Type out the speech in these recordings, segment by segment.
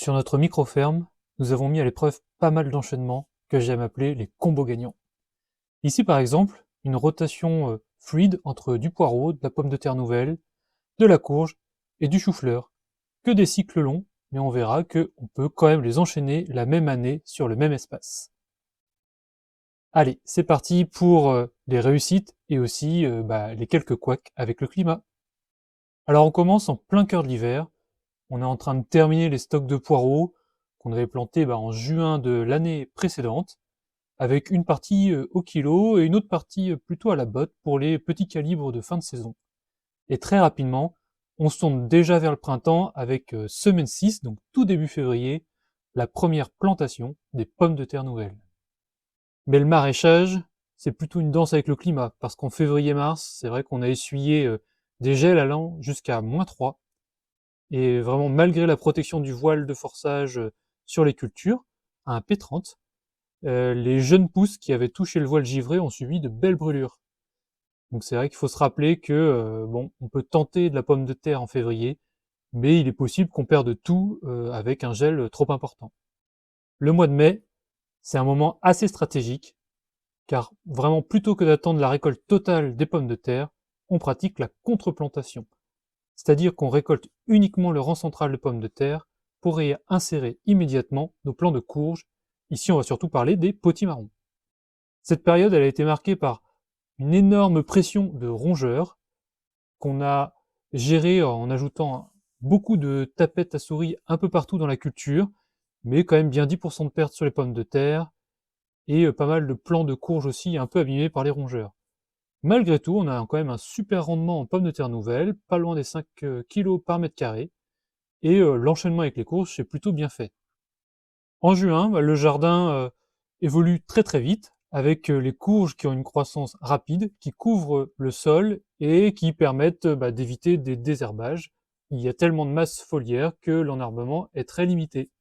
Sur notre micro-ferme, nous avons mis à l'épreuve pas mal d'enchaînements que j'aime appeler les combos gagnants. Ici par exemple, une rotation fluide entre du poireau, de la pomme de terre nouvelle, de la courge et du chou-fleur. Que des cycles longs, mais on verra qu'on peut quand même les enchaîner la même année sur le même espace. Allez, c'est parti pour les réussites et aussi les quelques couacs avec le climat. Alors on commence en plein cœur de l'hiver. On est en train de terminer les stocks de poireaux qu'on avait plantés en juin de l'année précédente, avec une partie au kilo et une autre partie plutôt à la botte pour les petits calibres de fin de saison. Et très rapidement, on se tourne déjà vers le printemps avec semaine 6, donc tout début février, la première plantation des pommes de terre nouvelles. Mais le maraîchage, c'est plutôt une danse avec le climat, parce qu'en février-mars, c'est vrai qu'on a essuyé des gels allant jusqu'à -3, et vraiment malgré la protection du voile de forçage sur les cultures, à un P30, les jeunes pousses qui avaient touché le voile givré ont subi de belles brûlures. Donc c'est vrai qu'il faut se rappeler que on peut tenter de la pomme de terre en février, mais il est possible qu'on perde tout avec un gel trop important. Le mois de mai, c'est un moment assez stratégique, car vraiment plutôt que d'attendre la récolte totale des pommes de terre, on pratique la contreplantation. C'est-à-dire qu'on récolte uniquement le rang central de pommes de terre pour y insérer immédiatement nos plants de courge. Ici, on va surtout parler des potimarrons. Cette période, elle a été marquée par une énorme pression de rongeurs qu'on a gérée en ajoutant beaucoup de tapettes à souris un peu partout dans la culture, mais quand même bien 10% de pertes sur les pommes de terre et pas mal de plants de courge aussi un peu abîmés par les rongeurs. Malgré tout, on a quand même un super rendement en pommes de terre nouvelles, pas loin des 5 kg par mètre carré, et l'enchaînement avec les courges, c'est plutôt bien fait. En juin, le jardin évolue très très vite, avec les courges qui ont une croissance rapide, qui couvrent le sol et qui permettent d'éviter des désherbages. Il y a tellement de masse foliaire que l'enherbement est très limité.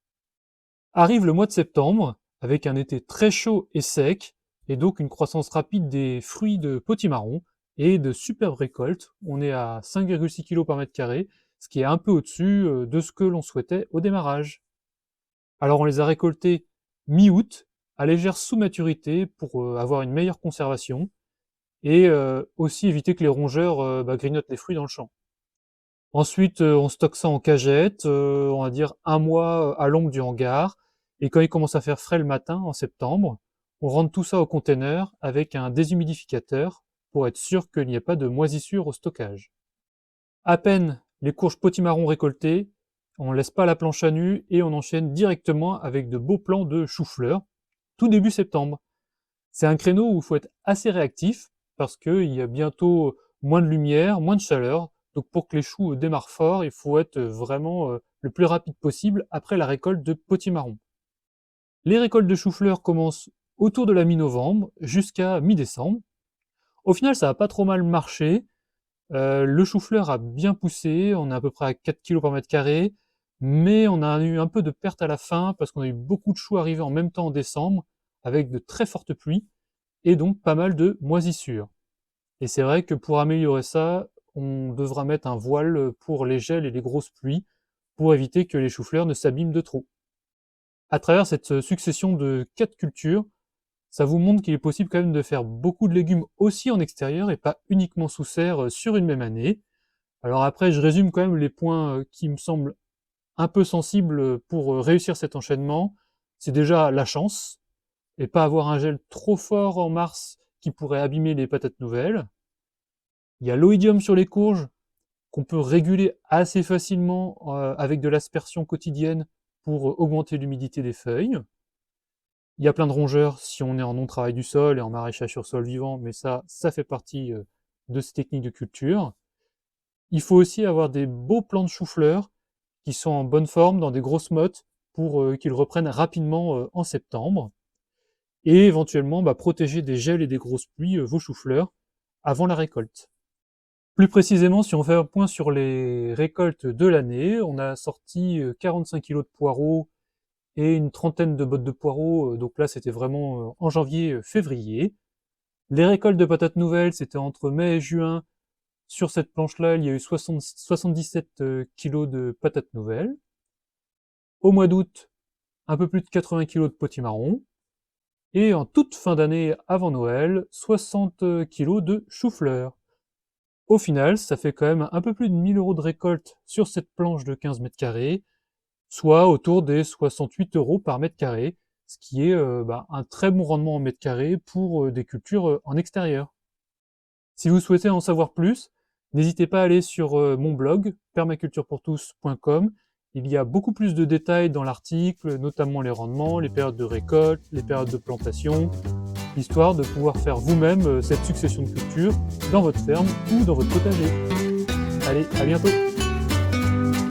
Arrive le mois de septembre, avec un été très chaud et sec, et donc une croissance rapide des fruits de potimarron, et de superbes récoltes. On est à 5,6 kg par mètre carré, ce qui est un peu au-dessus de ce que l'on souhaitait au démarrage. Alors on les a récoltés mi-août, à légère sous-maturité, pour avoir une meilleure conservation, et aussi éviter que les rongeurs grignotent les fruits dans le champ. Ensuite, on stocke ça en cagette, on va dire un mois à l'ombre du hangar, et quand il commence à faire frais le matin, en septembre, on rentre tout ça au container avec un déshumidificateur pour être sûr qu'il n'y ait pas de moisissure au stockage. À peine les courges potimarron récoltées, on ne laisse pas la planche à nu et on enchaîne directement avec de beaux plants de chou-fleur, tout début septembre. C'est un créneau où il faut être assez réactif parce qu'il y a bientôt moins de lumière, moins de chaleur. Donc pour que les choux démarrent fort, il faut être vraiment le plus rapide possible après la récolte de potimarron. Les récoltes de chou-fleur commencent autour de la mi-novembre jusqu'à mi-décembre. Au final, ça n'a pas trop mal marché. Le chou-fleur a bien poussé, on est à peu près à 4 kg par mètre carré, mais on a eu un peu de perte à la fin parce qu'on a eu beaucoup de choux arrivés en même temps en décembre, avec de très fortes pluies, et donc pas mal de moisissures. Et c'est vrai que pour améliorer ça, on devra mettre un voile pour les gels et les grosses pluies, pour éviter que les choux-fleurs ne s'abîment de trop. À travers cette succession de 4 cultures, ça vous montre qu'il est possible quand même de faire beaucoup de légumes aussi en extérieur et pas uniquement sous serre sur une même année. Alors après, je résume quand même les points qui me semblent un peu sensibles pour réussir cet enchaînement. C'est déjà la chance, et pas avoir un gel trop fort en mars qui pourrait abîmer les patates nouvelles. Il y a l'oïdium sur les courges qu'on peut réguler assez facilement avec de l'aspersion quotidienne pour augmenter l'humidité des feuilles. Il y a plein de rongeurs si on est en non-travail du sol et en maraîchage sur sol vivant, mais ça fait partie de ces techniques de culture. Il faut aussi avoir des beaux plants de chou-fleur qui sont en bonne forme dans des grosses mottes pour qu'ils reprennent rapidement en septembre. Et éventuellement protéger des gels et des grosses pluies vos choux-fleurs avant la récolte. Plus précisément, si on fait un point sur les récoltes de l'année, on a sorti 45 kg de poireaux et une trentaine de bottes de poireaux, donc là c'était vraiment en janvier-février. Les récoltes de patates nouvelles, c'était entre mai et juin. Sur cette planche-là, il y a eu 77 kg de patates nouvelles. Au mois d'août, un peu plus de 80 kg de potimarron. Et en toute fin d'année avant Noël, 60 kg de chou-fleur. Au final, ça fait quand même un peu plus de 1000 € de récolte sur cette planche de 15 mètres carrés, soit autour des 68 € par mètre carré, ce qui est un très bon rendement en mètre carré pour des cultures en extérieur. Si vous souhaitez en savoir plus, n'hésitez pas à aller sur mon blog permaculturepourtous.com. Il y a beaucoup plus de détails dans l'article, notamment les rendements, les périodes de récolte, les périodes de plantation, histoire de pouvoir faire vous-même cette succession de cultures dans votre ferme ou dans votre potager. Allez, à bientôt!